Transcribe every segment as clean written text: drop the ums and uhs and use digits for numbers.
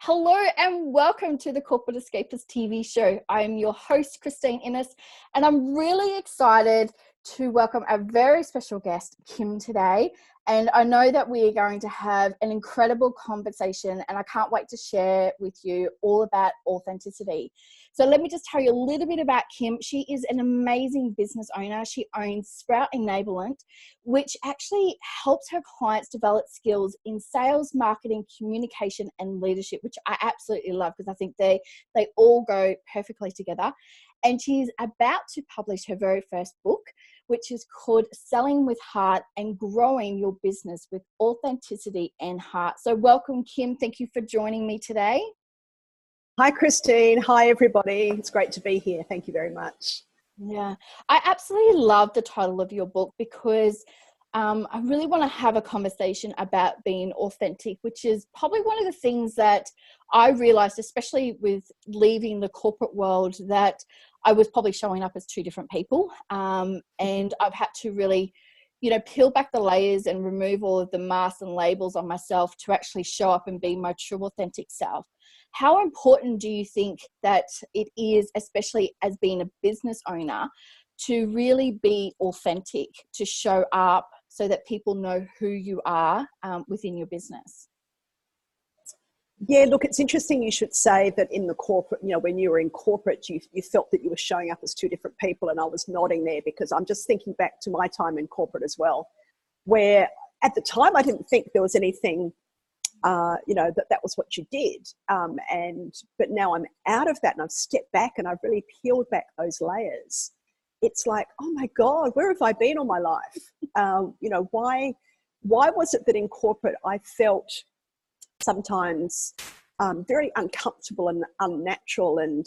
Hello and welcome to the Corporate Escapists TV show. I am your host, Christine Innes, and I'm really excited to welcome a very special guest, Kym, today. And I know that we are going to have an incredible conversation, and I can't wait to share with you all about authenticity. So let me just tell you a little bit about Kym. She is an amazing business owner. She owns Sprout Enablement, which actually helps her clients develop skills in sales, marketing, communication, and leadership, which I absolutely love because I think they all go perfectly together. And she's about to publish her very first book, which is called Selling with Heart and Growing Your Business with Authenticity and Heart. So welcome, Kym. Thank you for joining me today. Hi, Christine. Hi, everybody. It's great to be here. Thank you very much. Yeah, I absolutely love the title of your book because I really want to have a conversation about being authentic, which is probably one of the things that I realized, especially with leaving the corporate world, that I was probably showing up as two different people. And I've had to really, peel back the layers and remove all of the masks and labels on myself to actually show up and be my true authentic self. How important do you think that it is, especially as being a business owner, to really be authentic, to show up so that people know who you are within your business? Yeah, look, it's interesting you should say that in the corporate, when you were in corporate, you felt that you were showing up as two different people, and I was nodding there because I'm just thinking back to my time in corporate as well, where at the time I didn't think there was anything that was what you did. But now I'm out of that and I've stepped back and I've really peeled back those layers. It's like, oh my God, where have I been all my life? Why was it that in corporate I felt sometimes very uncomfortable and unnatural? And,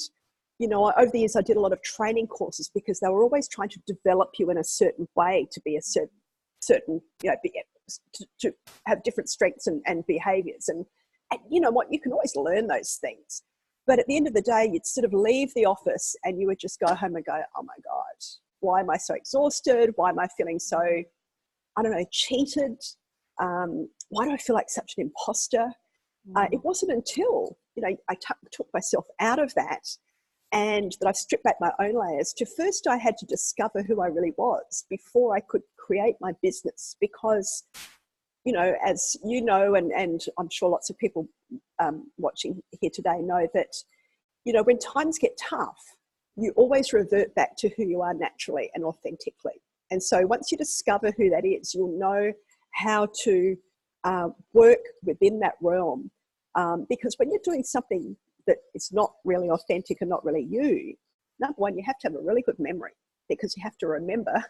over the years I did a lot of training courses because they were always trying to develop you in a certain way to be a certain to have different strengths and behaviors. And you know what, you can always learn those things. But at the end of the day, you'd sort of leave the office and you would just go home and go, oh my God, why am I so exhausted? Why am I feeling so, cheated? Why do I feel like such an imposter? It wasn't until, I took myself out of that and that I've stripped back my own layers to first I had to discover who I really was before I could create my business. Because, as you know, and I'm sure lots of people watching here today know that, when times get tough, you always revert back to who you are naturally and authentically. And so once you discover who that is, you'll know how to work within that realm. Because when you're doing something that is not really authentic and not really you, number one, you have to have a really good memory because you have to remember,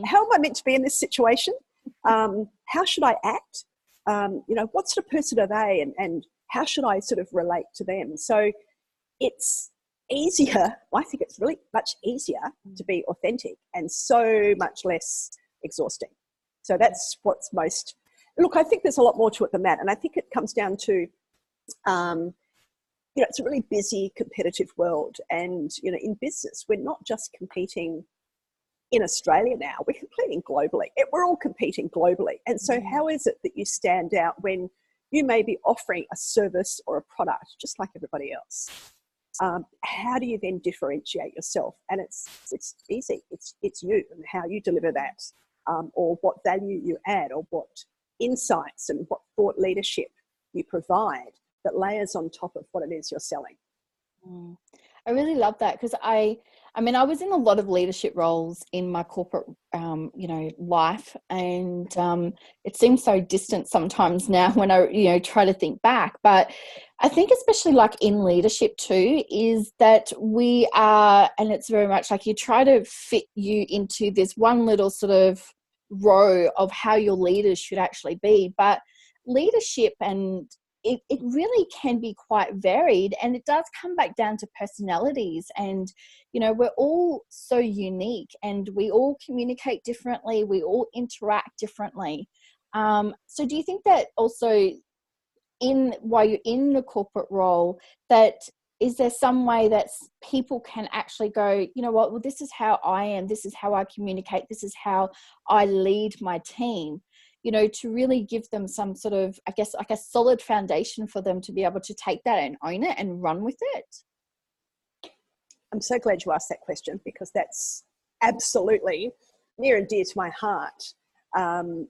how am I meant to be in this situation? How should I act? What sort of person are they? And how should I sort of relate to them? So it's easier. I think it's really much easier to be authentic and so much less exhausting. So that's what's most, look, I think there's a lot more to it than that. And I think it comes down to, it's a really busy, competitive world. And, in business, we're not just competing in Australia now, we're competing globally. We're all competing globally. And so how is it that you stand out when you may be offering a service or a product just like everybody else? How do you then differentiate yourself? And it's easy. It's you and how you deliver that, or what value you add, or what insights and what thought leadership you provide that layers on top of what it is you're selling. I really love that because I was in a lot of leadership roles in my corporate, life, and it seems so distant sometimes now when I, try to think back. But I think especially like in leadership too, is that we are, and it's very much like you try to fit you into this one little sort of row of how your leaders should actually be. But leadership and it really can be quite varied, and it does come back down to personalities. And, we're all so unique and we all communicate differently. We all interact differently. So do you think that also while you're in the corporate role, that is there some way that people can actually go, well, this is how I am. This is how I communicate. This is how I lead my team. you know, to really give them some sort of, I guess, like a solid foundation for them to be able to take that and own it and run with it? I'm so glad you asked that question, because that's absolutely near and dear to my heart. I'm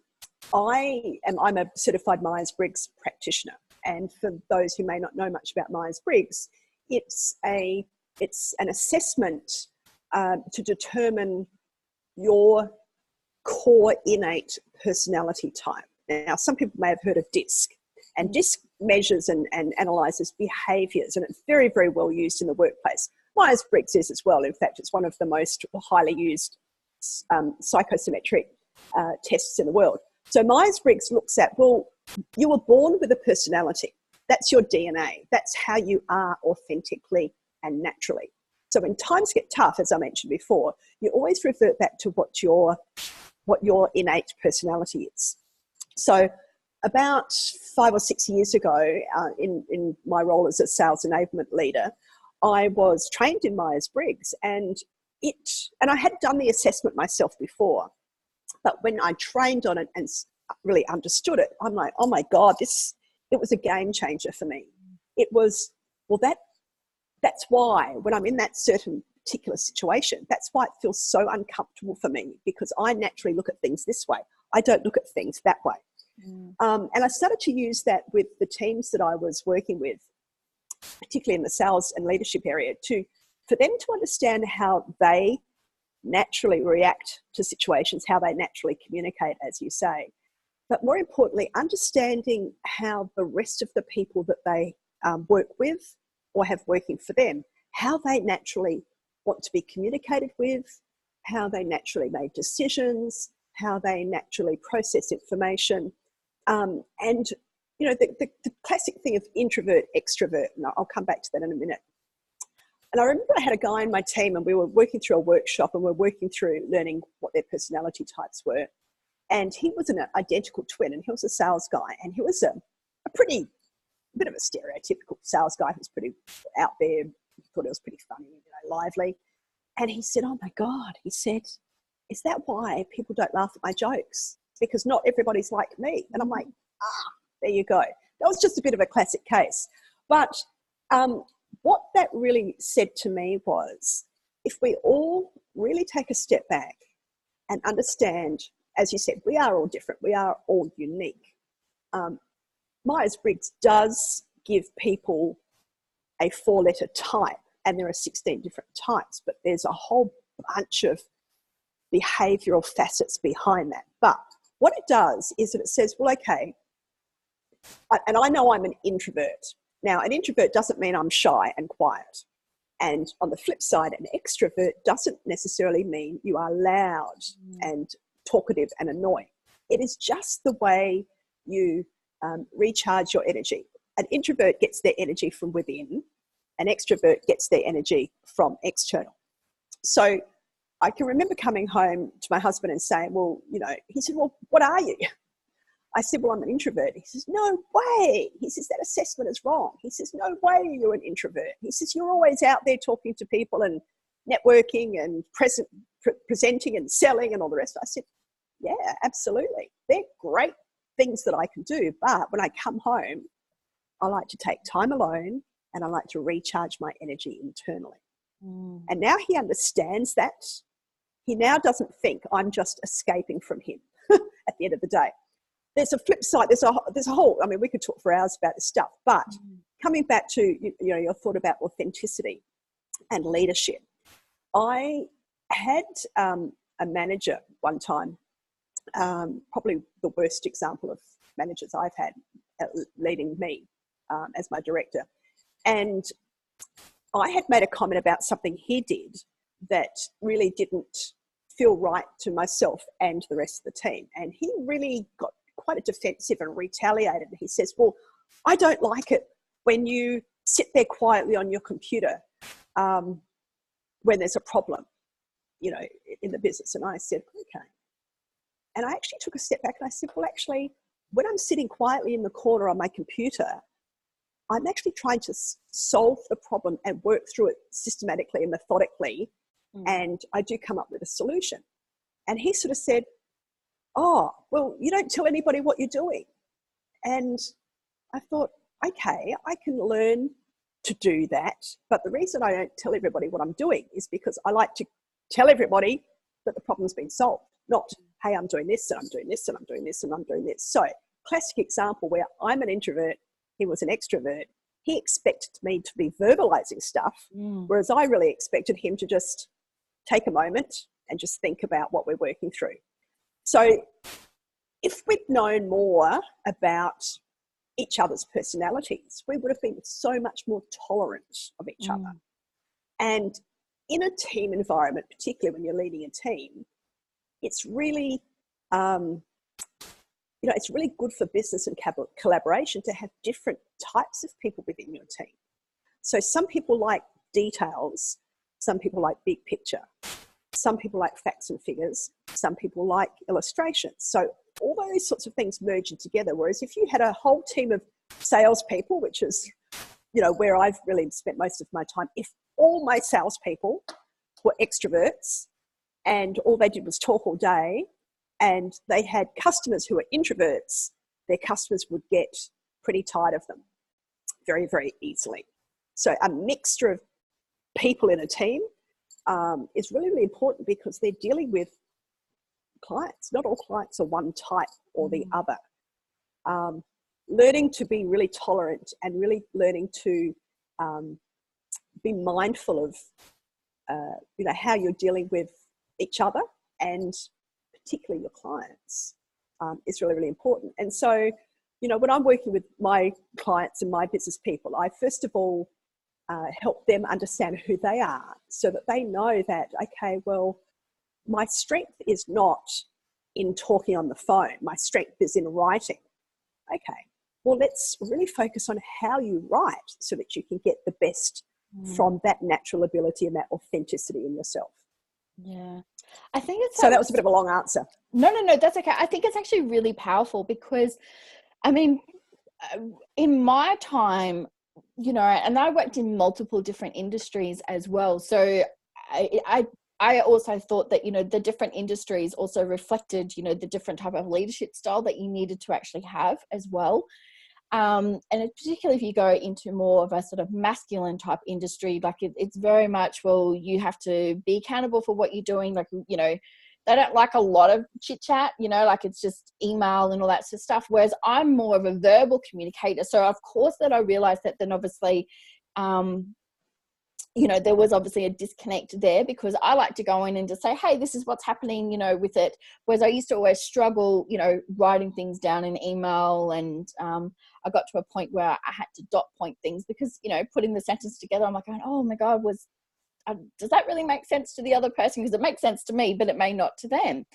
a certified Myers-Briggs practitioner. And for those who may not know much about Myers-Briggs, it's an assessment to determine your core innate personality type. Now, some people may have heard of DISC, and DISC measures and analyzes behaviors, and it's very, very well used in the workplace. Myers-Briggs is as well. In fact, it's one of the most highly used psychometric tests in the world. So Myers-Briggs looks at, well, you were born with a personality. That's your DNA. That's how you are authentically and naturally. So when times get tough, as I mentioned before, you always revert back to what your innate personality is. So about 5 or 6 years ago, in my role as a sales enablement leader, I was trained in Myers-Briggs, and I had done the assessment myself before. But when I trained on it and really understood it, I'm like, oh my God, it was a game changer for me. It was, well, that's why when I'm in that certain particular situation, that's why it feels so uncomfortable for me, because I naturally look at things this way. I don't look at things that way. And I started to use that with the teams that I was working with, particularly in the sales and leadership area, for them to understand how they naturally react to situations, how they naturally communicate, as you say. But more importantly, understanding how the rest of the people that they work with or have working for them, how they naturally want to be communicated with, how they naturally make decisions, how they naturally process information. And, you know, the classic thing of introvert, extrovert, and I'll come back to that in a minute. And I remember I had a guy in my team, and we were working through a workshop, and we're working through learning what their personality types were. And he was an identical twin, and he was a sales guy, and he was a bit of a stereotypical sales guy who's pretty out there, thought it was pretty funny, you know, lively. And he said, oh my God, he said, is that why people don't laugh at my jokes? Because not everybody's like me. And I'm like, there you go. That was just a bit of a classic case. But what that really said to me was, if we all really take a step back and understand, as you said, we are all different, we are all unique. Myers-Briggs does give people a 4-letter type, and there are 16 different types, but there's a whole bunch of behavioural facets behind that. But what it does is that it says, well, okay, and I know I'm an introvert. Now, an introvert doesn't mean I'm shy and quiet. And on the flip side, an extrovert doesn't necessarily mean you are loud and talkative and annoying. It is just the way you recharge your energy. An introvert gets their energy from within. An extrovert gets their energy from external. So I can remember coming home to my husband and saying, well, you know, he said, well, what are you? I said, well, I'm an introvert. He says, no way. He says, that assessment is wrong. He says, no way you're an introvert. He says, you're always out there talking to people and networking and presenting and selling and all the rest. I said, yeah, absolutely. They're great things that I can do. But when I come home, I like to take time alone and I like to recharge my energy internally. And now he understands that. He now doesn't think I'm just escaping from him at the end of the day. There's a flip side. There's a whole, I mean, we could talk for hours about this stuff, but coming back to, you know, your thought about authenticity and leadership. I had a manager one time, probably the worst example of managers I've had leading me as my director. And I had made a comment about something he did that really didn't feel right to myself and the rest of the team. And he really got quite a defensive and retaliated. He says, well, I don't like it when you sit there quietly on your computer when there's a problem, you know, in the business. And I said, okay. And I actually took a step back and I said, well, actually, when I'm sitting quietly in the corner on my computer, I'm actually trying to solve the problem and work through it systematically and methodically. And I do come up with a solution. And he sort of said, oh, well, you don't tell anybody what you're doing. And I thought, okay, I can learn to do that. But the reason I don't tell everybody what I'm doing is because I like to tell everybody that the problem's been solved, not, hey, I'm doing this and I'm doing this and I'm doing this and I'm doing this. So, classic example where I'm an introvert, he was an extrovert. He expected me to be verbalizing stuff, whereas I really expected him to just take a moment and just think about what we're working through. So if we'd known more about each other's personalities, we would have been so much more tolerant of each other. And in a team environment, particularly when you're leading a team, it's really, it's really good for business and collaboration to have different types of people within your team. So some people like details, some people like big picture, some people like facts and figures, some people like illustrations. So all those sorts of things merging together. Whereas if you had a whole team of salespeople, which is, where I've really spent most of my time, if all my salespeople were extroverts and all they did was talk all day, and they had customers who were introverts, their customers would get pretty tired of them very, very easily. So a mixture of people in a team is really, really important because they're dealing with clients. Not all clients are one type or the other. Learning to be really tolerant and really learning to be mindful of, how you're dealing with each other and particularly your clients is really, really important. And so, when I'm working with my clients and my business people, I first of all help them understand who they are so that they know that, okay, well, my strength is not in talking on the phone. My strength is in writing. Okay, well, let's really focus on how you write so that you can get the best from that natural ability and that authenticity in yourself. Yeah. I think it's so that was a bit of a long answer. No, that's okay. I think it's actually really powerful because, in my time, and I worked in multiple different industries as well. So I also thought that, the different industries also reflected, the different type of leadership style that you needed to actually have as well. And particularly if you go into more of a sort of masculine type industry, like it's very much, well, you have to be accountable for what you're doing. Like, they don't like a lot of chit chat, like it's just email and all that sort of stuff. Whereas I'm more of a verbal communicator. So of course that I realized that then obviously, there was obviously a disconnect there because I like to go in and just say, hey, this is what's happening, with it. Whereas I used to always struggle, writing things down in email. And I got to a point where I had to dot point things because, putting the sentence together, I'm like, oh my God, does that really make sense to the other person? Because it makes sense to me, but it may not to them.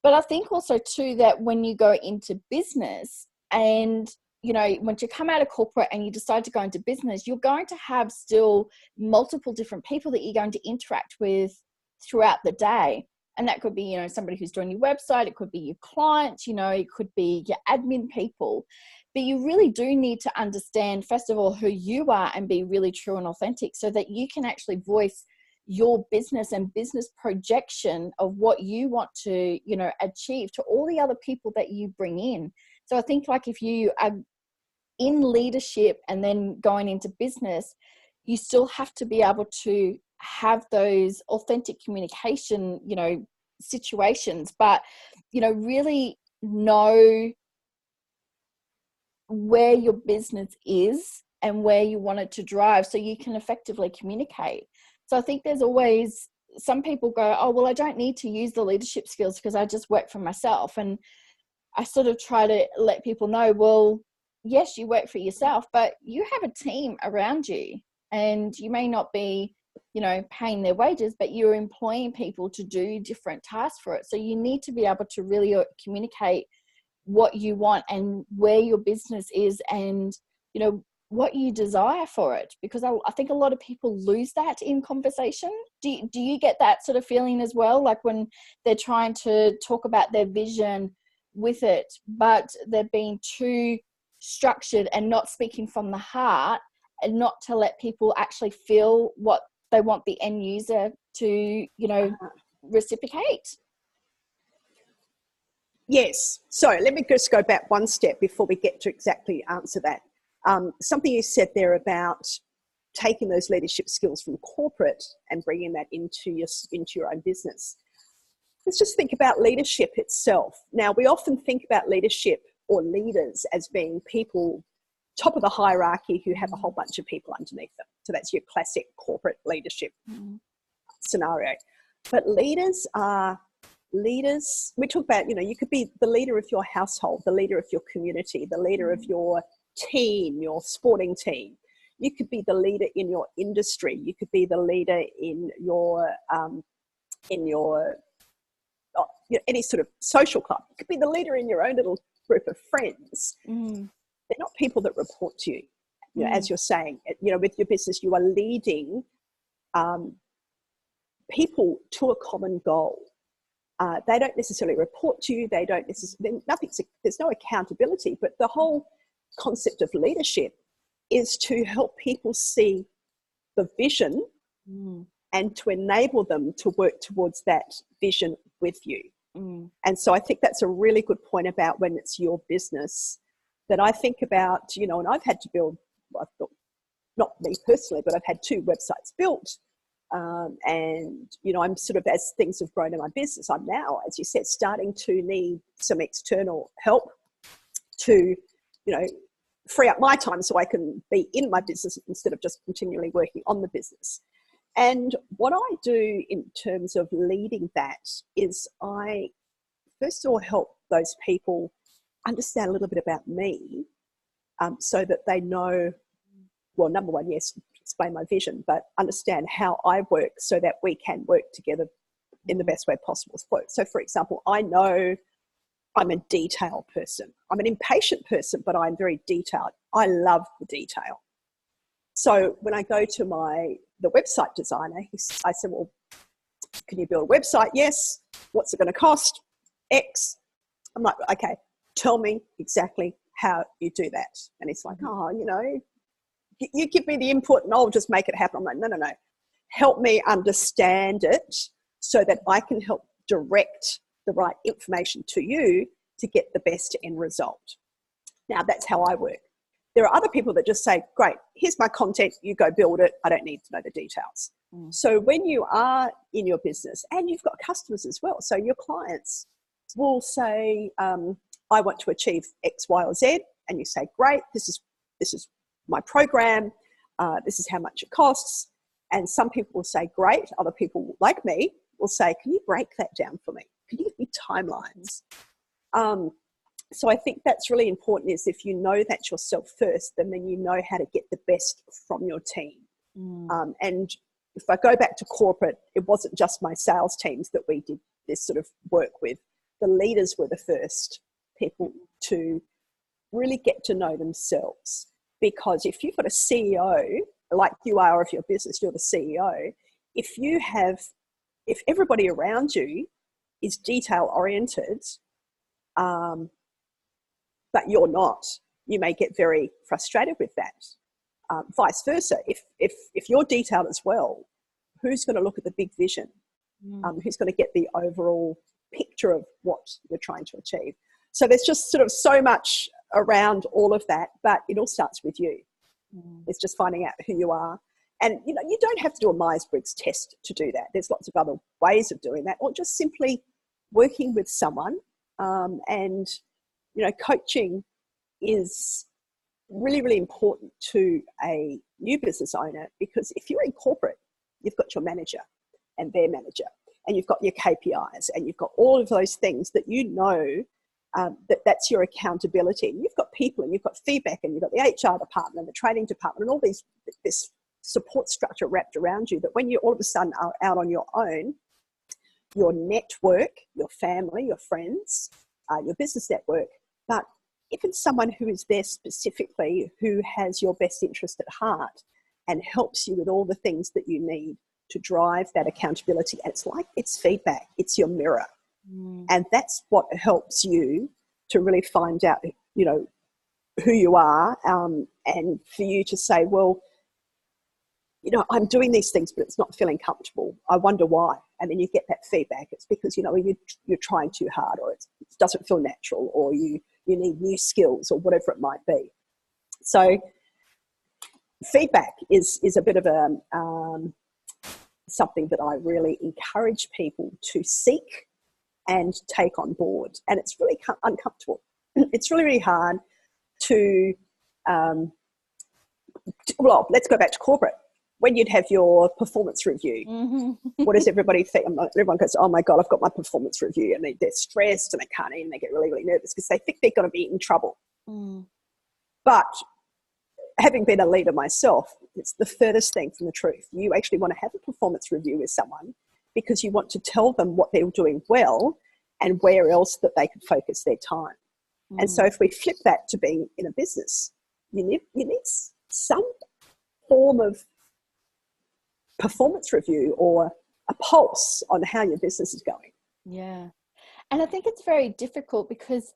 But I think also too that when you go into business and once you come out of corporate and you decide to go into business, you're going to have still multiple different people that you're going to interact with throughout the day. And that could be, somebody who's doing your website. It could be your clients, it could be your admin people. But you really do need to understand, first of all, who you are and be really true and authentic so that you can actually voice your business and business projection of what you want to, achieve to all the other people that you bring in. So I think like if you are in leadership and then going into business, you still have to be able to have those authentic communication, situations, but, really know where your business is and where you want it to drive so you can effectively communicate. So I think there's always, some people go, oh, well, I don't need to use the leadership skills because I just work for myself. And I sort of try to let people know, well, yes, you work for yourself, but you have a team around you and you may not be, paying their wages, but you're employing people to do different tasks for it. So you need to be able to really communicate what you want and where your business is and, what you desire for it. Because I think a lot of people lose that in conversation. Do you get that sort of feeling as well? Like when they're trying to talk about their vision with it, but they're being too structured and not speaking from the heart and not to let people actually feel what they want the end user to, reciprocate. Yes. So let me just go back one step before we get to exactly answer that. Something you said there about taking those leadership skills from corporate and bringing that into your own business. Let's just think about leadership itself. Now, we often think about leadership or leaders as being people top of the hierarchy who have a whole bunch of people underneath them. So that's your classic corporate leadership scenario. But leaders are leaders. We talk about, you could be the leader of your household, the leader of your community, the leader of your team, your sporting team. You could be the leader in your industry. You could be the leader in your any sort of social club. You could be the leader in your own little group of friends. They're not people that report to you. As you're saying, with your business, you are leading people to a common goal. They don't necessarily report to you. They don't necessarily, there's no accountability, but the whole concept of leadership is to help people see the vision and to enable them to work towards that vision with you. And so I think that's a really good point about when it's your business that I think about, and I've had to build, not me personally, but I've had 2 websites built. And, I'm sort of, as things have grown in my business, I'm now, as you said, starting to need some external help to, free up my time so I can be in my business instead of just continually working on the business. And what I do in terms of leading that is I, first of all, help those people understand a little bit about me so that they know, well, number one, yes, explain my vision, but understand how I work so that we can work together in the best way possible. So, for example, I know I'm a detail person. I'm an impatient person, but I'm very detailed. I love the detail. So when I go to the website designer, I said, well, can you build a website? Yes. What's it going to cost? X. I'm like, okay, tell me exactly how you do that. And he's like, you give me the input and I'll just make it happen. I'm like, no. Help me understand it so that I can help direct the right information to you to get the best end result. Now, that's how I work. There are other people that just say, great, here's my content, you go build it. I don't need to know the details. So when you are in your business, and you've got customers as well, so your clients will say, I want to achieve X, Y, or Z. And you say, great, this is my program. This is how much it costs. And some people will say, great. Other people like me will say, can you break that down for me? Can you give me timelines? So I think that's really important, is if you know that yourself first, then you know how to get the best from your team. And if I go back to corporate, it wasn't just my sales teams that we did this sort of work with. The leaders were the first people to really get to know themselves. Because if you've got a CEO, like you are of your business, you're the CEO, if everybody around you is detail oriented, but you're not, you may get very frustrated with that. Vice versa, if you're detailed as well, who's going to look at the big vision? Who's going to get the overall picture of what you're trying to achieve? So there's just sort of so much around all of that, but it all starts with you. It's just finding out who you are. And, you don't have to do a Myers-Briggs test to do that. There's lots of other ways of doing that, or just simply working with someone. And, coaching is really, really important to a new business owner, because if you're in corporate, you've got your manager and their manager, and you've got your KPIs, and you've got all of those things that that's your accountability. And you've got people, and you've got feedback, and you've got the HR department and the training department and all this support structure wrapped around you, that when you all of a sudden are out on your own, your network, your family, your friends, your business network, but even someone who is there specifically, who has your best interest at heart and helps you with all the things that you need to drive that accountability. And it's feedback, it's your mirror. And that's what helps you to really find out, who you are, and for you to say, well, I'm doing these things, but it's not feeling comfortable. I wonder why. And then you get that feedback. It's because, you're trying too hard, or it doesn't feel natural, or you need new skills, or whatever it might be. So feedback is a bit of a something that I really encourage people to seek and take on board. And it's really uncomfortable. It's really, really hard to, well, let's go back to corporate. When you'd have your performance review, what does everybody think? Everyone goes, oh my God, I've got my performance review. And they're stressed and they can't eat and they get really, really nervous because they think they're going to be in trouble. But having been a leader myself, it's the furthest thing from the truth. You actually want to have a performance review with someone because you want to tell them what they're doing well and where else that they can focus their time. And so if we flip that to being in a business, you need some form of performance review or a pulse on how your business is going. Yeah. And I think it's very difficult because,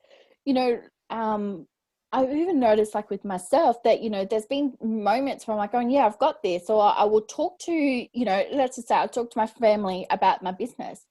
I've even noticed, like with myself, that, there's been moments where I'm like going, yeah, I've got this. Or I will talk to, let's just say I'll talk to my family about my business.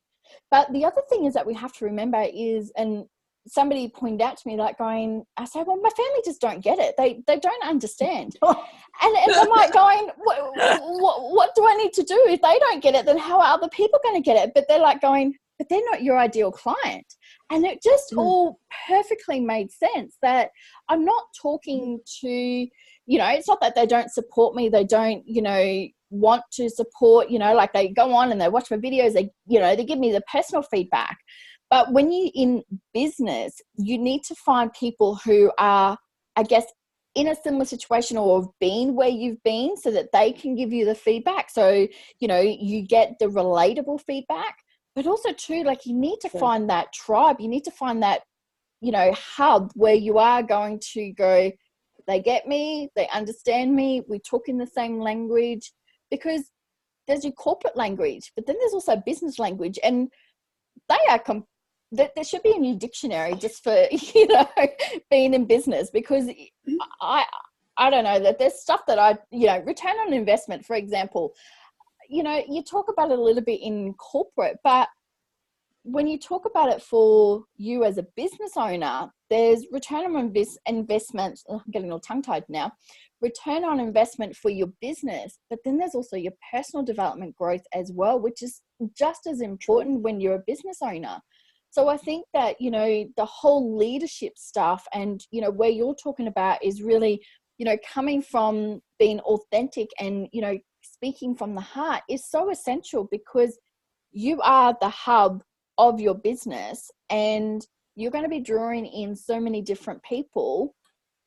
But the other thing is that we have to remember is, and somebody pointed out to me, like going, I say, well, my family just don't get it. They don't understand. And I'm like going, what do I need to do? If they don't get it, then how are other people going to get it? But they're like going, but they're not your ideal client. And it just all perfectly made sense that I'm not talking to, it's not that they don't support me. They don't, want to support, like they go on and they watch my videos. They give me the personal feedback. But when you're in business, you need to find people who are, I guess, in a similar situation or have been where you've been so that they can give you the feedback. So, you get the relatable feedback. But also too, like you need to find that tribe. You need to find that, hub where you are going to go, they get me, they understand me, we talk in the same language, because there's your corporate language, but then there's also business language, and they are, there should be a new dictionary just for, being in business, because I don't know, that there's stuff that return on investment, for example, you talk about it a little bit in corporate, but when you talk about it for you as a business owner, there's return on investment. I'm getting all tongue-tied now. Return on investment for your business, but then there's also your personal development growth as well, which is just as important when you're a business owner. So I think that, the whole leadership stuff and, where you're talking about is really, coming from being authentic and, speaking from the heart is so essential, because you are the hub of your business and you're going to be drawing in so many different people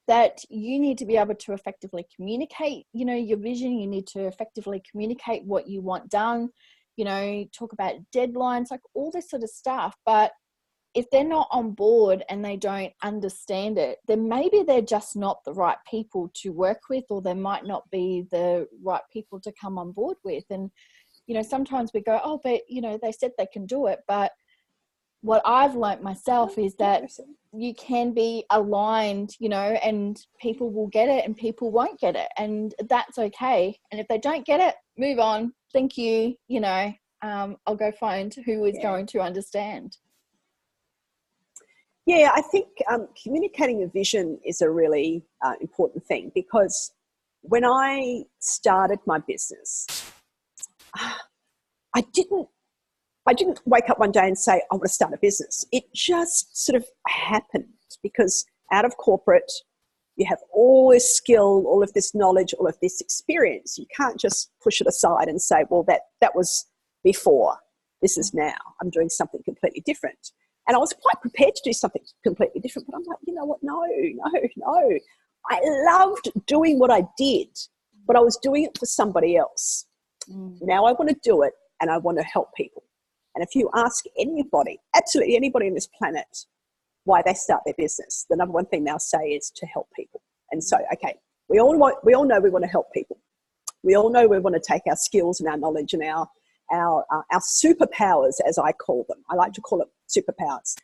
that you need to be able to effectively communicate, your vision. You need to effectively communicate what you want done, talk about deadlines, like all this sort of stuff. But if they're not on board and they don't understand it, then maybe they're just not the right people to work with, or they might not be the right people to come on board with. And, sometimes we go, oh, but, they said they can do it. But what I've learnt myself is that you can be aligned, and people will get it and people won't get it. And that's okay. And if they don't get it, move on. Thank you. I'll go find who is going to understand. Yeah, I think communicating a vision is a really important thing, because when I started my business, I didn't wake up one day and say, I want to start a business. It just sort of happened, because out of corporate, you have all this skill, all of this knowledge, all of this experience. You can't just push it aside and say, well, that was before. This is now. I'm doing something completely different. And I was quite prepared to do something completely different, but I'm like, you know what? No. I loved doing what I did, but I was doing it for somebody else. Now I want to do it, and I want to help people. And if you ask anybody, absolutely anybody on this planet, why they start their business, the number one thing they'll say is to help people. And so, okay, we all know we want to help people. We all know we want to take our skills and our knowledge and our superpowers, as I call them. I like to call it superpowers.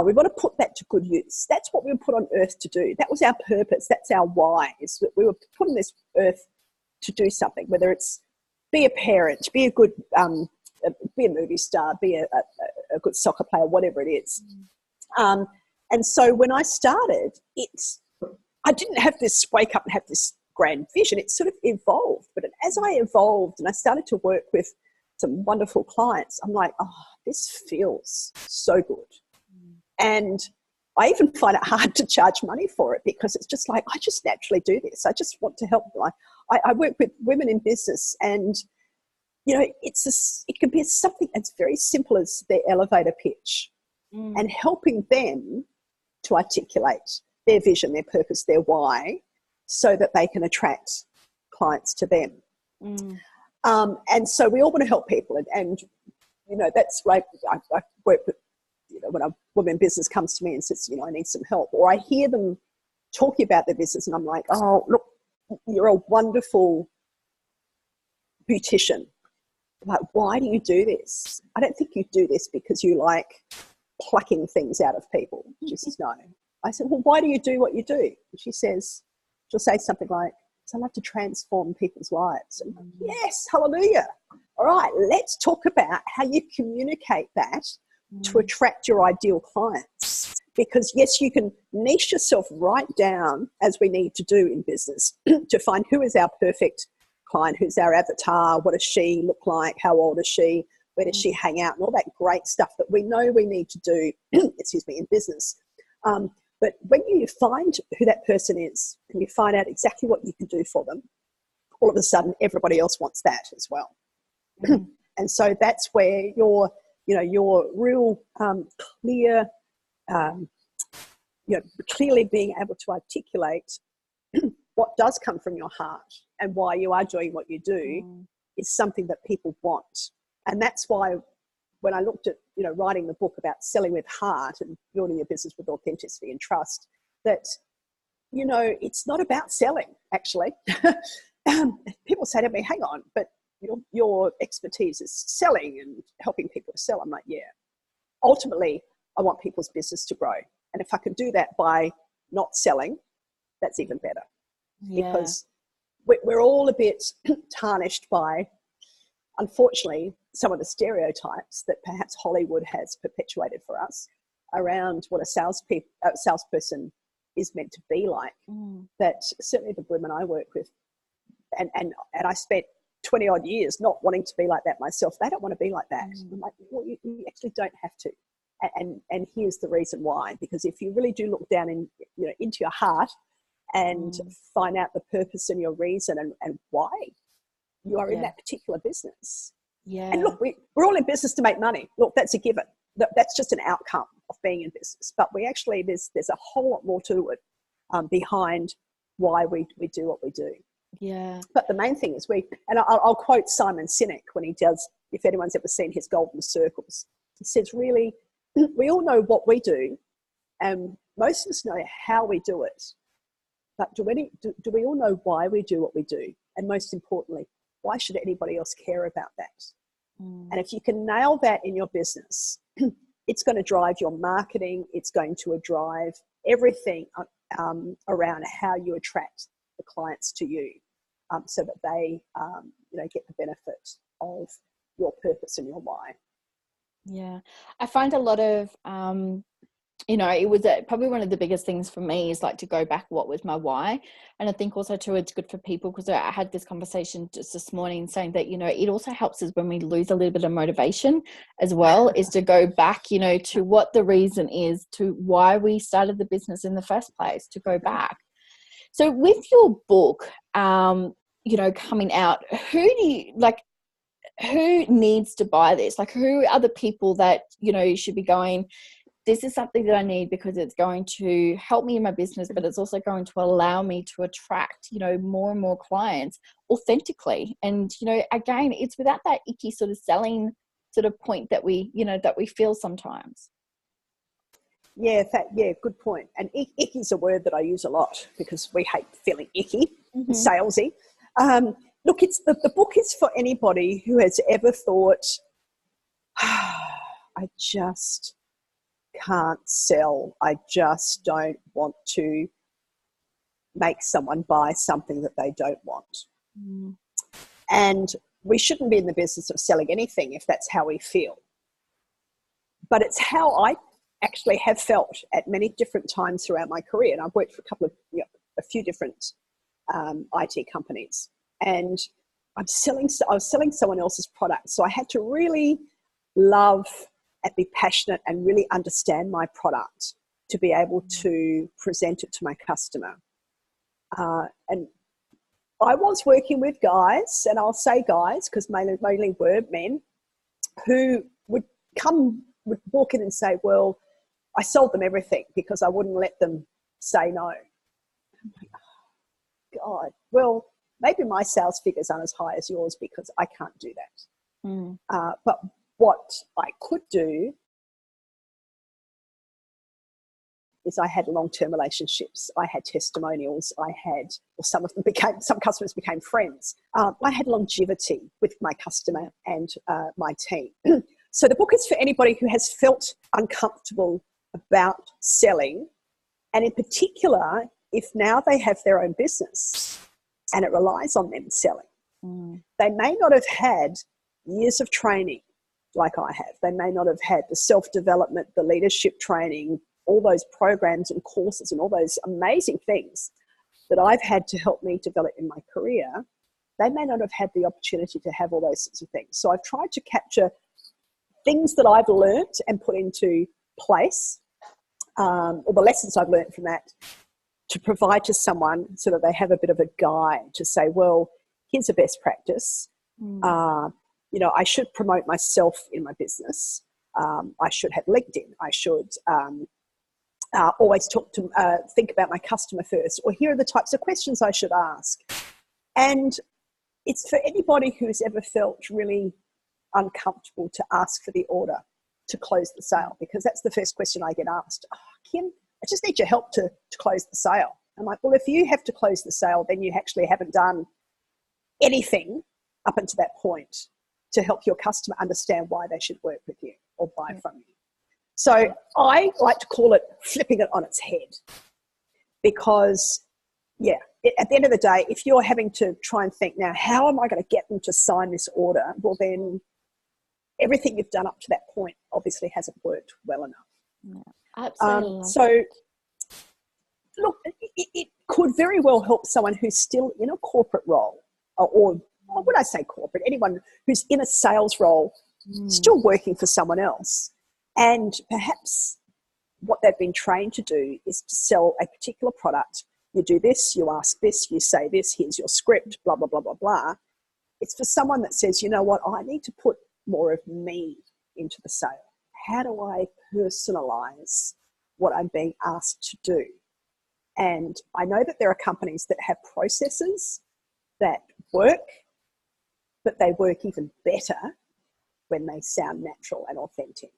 We want to put that to good use. That's what we were put on earth to do. That was our purpose. That's our why. Is that we were put on this earth to do something, whether it's be a parent, be a good, be a movie star, be a good soccer player, whatever it is. And so when I started, I didn't have this wake up and have this grand vision. It sort of evolved. But as I evolved and I started to work with some wonderful clients, I'm like, oh, this feels so good. And I even find it hard to charge money for it because it's just like, I just naturally do this. I just want to help. I work with women in business, and, you know, it can be something as very simple as their elevator pitch and helping them to articulate their vision, their purpose, their why, so that they can attract clients to them. And so we all want to help people. And you know, that's right. I work with, you know, when a woman in business comes to me and says, you know, I need some help, or I hear them talking about their business and I'm like, oh, look, you're a wonderful beautician. Like, why do you do this? I don't think you do this because you like plucking things out of people. She says, no. I said, well, why do you do what you do? And she'll say something like, I love to transform people's lives. And I'm like, yes, hallelujah. All right, let's talk about how you communicate that to attract your ideal clients. Because yes, you can niche yourself right down, as we need to do in business, to find who is our perfect client, who's our avatar, what does she look like, how old is she, where does she hang out, and all that great stuff that we know we need to do, in business. But when you find who that person is and you find out exactly what you can do for them, all of a sudden everybody else wants that as well. And so that's where your real clear, clearly being able to articulate what does come from your heart and why you are doing what you do is something that people want. And that's why when I looked at, you know, writing the book about selling with heart and building your business with authenticity and trust, that, you know, it's not about selling, actually. People say to me, hang on, but your expertise is selling and helping people to sell. I'm like, yeah. Ultimately, I want people's business to grow. And if I can do that by not selling, that's even better. Yeah. Because we're all a bit tarnished by, unfortunately, some of the stereotypes that perhaps Hollywood has perpetuated for us around what a salesperson is meant to be like. That certainly the women I work with, and I spent 20 odd years not wanting to be like that myself. They don't want to be like that. I'm like, well, you actually don't have to. And here's the reason why. Because if you really do look down into your heart and find out the purpose and your reason and why you are in that particular business. Yeah. And look, we're all in business to make money. Look, that's a given. That's just an outcome of being in business. But we actually, there's a whole lot more to it behind why we do what we do. Yeah. But the main thing is and I'll quote Simon Sinek when he does, if anyone's ever seen his golden circles, he says, really, we all know what we do and most of us know how we do it. But do we all know why we do what we do? And most importantly, why should anybody else care about that? And if you can nail that in your business, it's going to drive your marketing. It's going to drive everything around how you attract the clients to you, so that they get the benefit of your purpose and your why. Yeah, I find a lot of it was probably one of the biggest things for me is like to go back, what was my why? And I think also too, it's good for people because I had this conversation just this morning saying that, it also helps us when we lose a little bit of motivation as well, is to go back, to what the reason is, to why we started the business in the first place, to go back. So with your book, coming out, who needs to buy this? Like, who are the people that, should be going, this is something that I need because it's going to help me in my business, but it's also going to allow me to attract, more and more clients authentically. And, again, it's without that icky sort of selling sort of point that we feel sometimes. Yeah, good point. And icky is a word that I use a lot because we hate feeling icky, salesy. Look, the book is for anybody who has ever thought, I just can't sell. I just don't want to make someone buy something that they don't want. Mm. And we shouldn't be in the business of selling anything if that's how we feel. But it's how I actually have felt at many different times throughout my career. And I've worked for a few different IT companies. And I was selling someone else's product. So I had to really love and be passionate and really understand my product to be able to present it to my customer. And I was working with guys, and I'll say guys because mainly were men, who would walk in and say, well, I sold them everything because I wouldn't let them say no. I'm like, oh, God, well, maybe my sales figures aren't as high as yours because I can't do that. Mm. But what I could do is I had long-term relationships. I had testimonials. Some customers became friends. I had longevity with my customer and my team. So the book is for anybody who has felt uncomfortable about selling, and in particular, if now they have their own business and it relies on them selling. Mm. They may not have had years of training like I have. They may not have had the self-development, the leadership training, all those programs and courses and all those amazing things that I've had to help me develop in my career. They may not have had the opportunity to have all those sorts of things. So I've tried to capture things that I've learned and put into place, or the lessons I've learned from that, to provide to someone so that they have a bit of a guide to say, well, here's a best practice. I should promote myself in my business. I should have LinkedIn. I should always think about my customer first, or here are the types of questions I should ask. And it's for anybody who's ever felt really uncomfortable to ask for the order to close the sale, because that's the first question I get asked. Oh, Kym, I just need your help to close the sale. I'm like, well, if you have to close the sale, then you actually haven't done anything up until that point to help your customer understand why they should work with you or buy from you. So I like to call it flipping it on its head, because, at the end of the day, if you're having to try and think, now, how am I going to get them to sign this order? Well, then everything you've done up to that point obviously hasn't worked well enough. Yeah, absolutely. So, look, it could very well help someone who's still in a corporate role, or when I say corporate, anyone who's in a sales role, still working for someone else. And perhaps what they've been trained to do is to sell a particular product. You do this, you ask this, you say this, here's your script, blah, blah, blah, blah, blah. It's for someone that says, you know what, I need to put more of me into the sale. How do I personalize what I'm being asked to do? And I know that there are companies that have processes that work, but they work even better when they sound natural and authentic.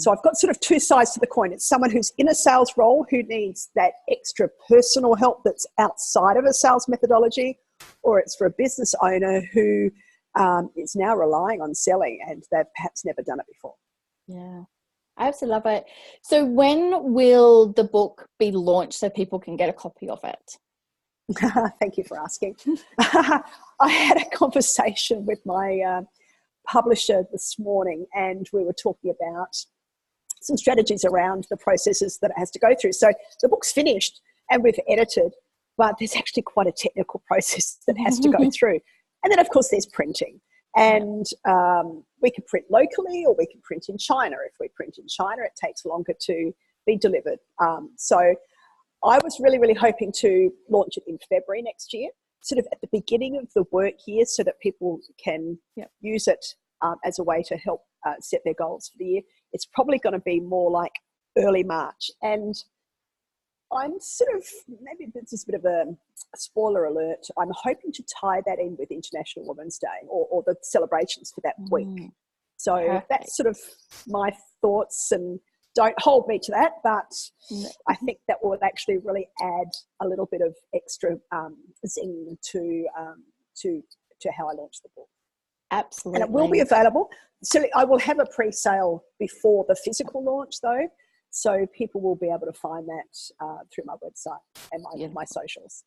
So I've got sort of two sides to the coin. It's someone who's in a sales role who needs that extra personal help that's outside of a sales methodology, or it's for a business owner who is now relying on selling and they've perhaps never done it before. Yeah, I absolutely love it. So when will the book be launched so people can get a copy of it? Thank you for asking. I had a conversation with my publisher this morning, and we were talking about some strategies around the processes that it has to go through. So the book's finished and we've edited, but there's actually quite a technical process that has to go through. And then, of course, there's printing. And we can print locally, or we can print in China. If we print in China, it takes longer to be delivered. So I was really, really hoping to launch it in February next year, sort of at the beginning of the work year, so that people can use it as a way to help set their goals for the year. It's probably going to be more like early March. And I'm sort of, maybe this is a bit of a spoiler alert, I'm hoping to tie that in with International Women's Day, or the celebrations for that week. So that's sort of my thoughts, and don't hold me to that, but I think that will actually really add a little bit of extra zing to how I launch the book. Absolutely. And it will be available. So I will have a pre-sale before the physical launch, though, so people will be able to find that through my website and my socials.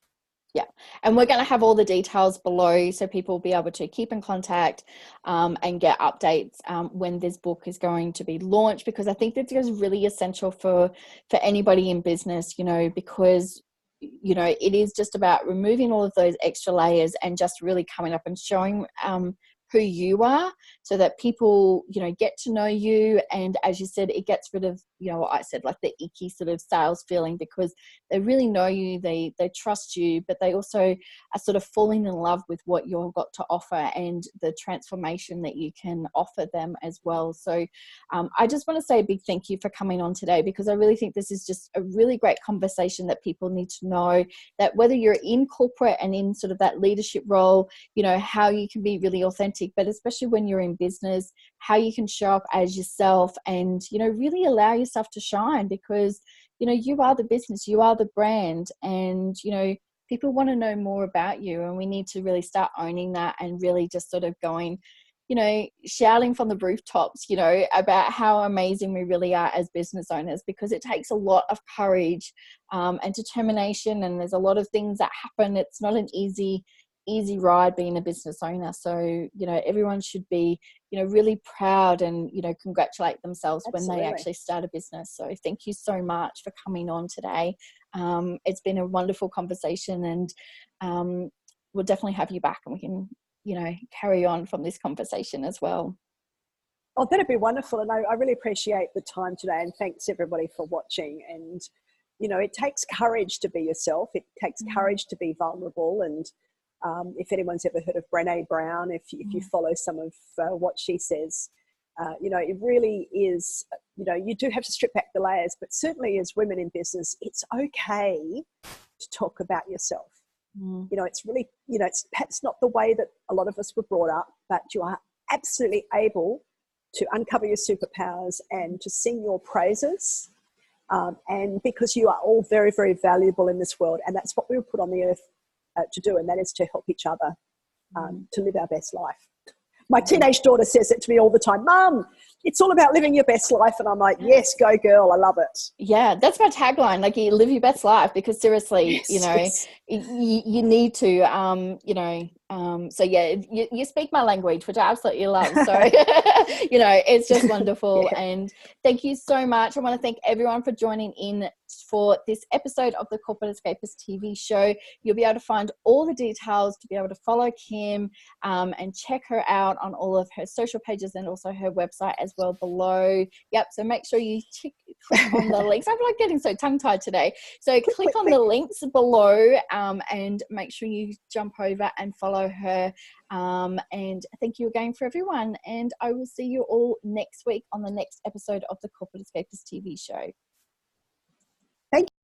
Yeah, and we're going to have all the details below so people will be able to keep in contact and get updates when this book is going to be launched, because I think that is really essential for anybody in business, you know, because, you know, it is just about removing all of those extra layers and just really coming up and showing who you are, so that people, you know, get to know you. And as you said, it gets rid of, you know, what I said, like the icky sort of sales feeling, because they really know you, they trust you, but they also are sort of falling in love with what you've got to offer and the transformation that you can offer them as well. So I just want to say a big thank you for coming on today, because I really think this is just a really great conversation that people need to know, that whether you're in corporate and in sort of that leadership role, you know, how you can be really authentic, but especially when you're in business, how you can show up as yourself and, you know, really allow yourself to shine, because, you know, you are the business, you are the brand, and, you know, people want to know more about you, and we need to really start owning that and really just sort of going, you know, shouting from the rooftops, you know, about how amazing we really are as business owners, because it takes a lot of courage and determination, and there's a lot of things that happen. It's not an easy ride being a business owner. So, you know, everyone should be, you know, really proud and, you know, congratulate themselves Absolutely. when they actually start a business. So thank you so much for coming on today. It's been a wonderful conversation, and we'll definitely have you back, and we can, you know, carry on from this conversation as well. Oh, that'd be wonderful. And I really appreciate the time today, and thanks everybody for watching. And, you know, it takes courage to be yourself. It takes courage to be vulnerable. And if anyone's ever heard of Brené Brown, if you follow some of what she says, you know, it really is, you know, you do have to strip back the layers, but certainly as women in business, it's okay to talk about yourself. You know, it's really, you know, it's perhaps not the way that a lot of us were brought up, but you are absolutely able to uncover your superpowers and to sing your praises. And because you are all very, very valuable in this world, and that's what we were put on the earth to do, and that is to help each other to live our best life. My teenage daughter says it to me all the time, Mum, it's all about living your best life. And I'm like, yes, go girl, I love it. Yeah, that's my tagline, like, you live your best life, because seriously, Yes, you know, yes. you need to, you know, so yeah, you speak my language, which I absolutely love. So, you know, it's just wonderful. Yeah. And thank you so much. I want to thank everyone for joining in for this episode of the Corporate Escapists TV show. You'll be able to find all the details to be able to follow Kym and check her out on all of her social pages, and also her website as well below. Yep. So make sure you click on the links. I'm like getting so tongue tied today. So click on the links below and make sure you jump over and follow her. And thank you again for everyone. And I will see you all next week on the next episode of the Corporate Escapists TV show.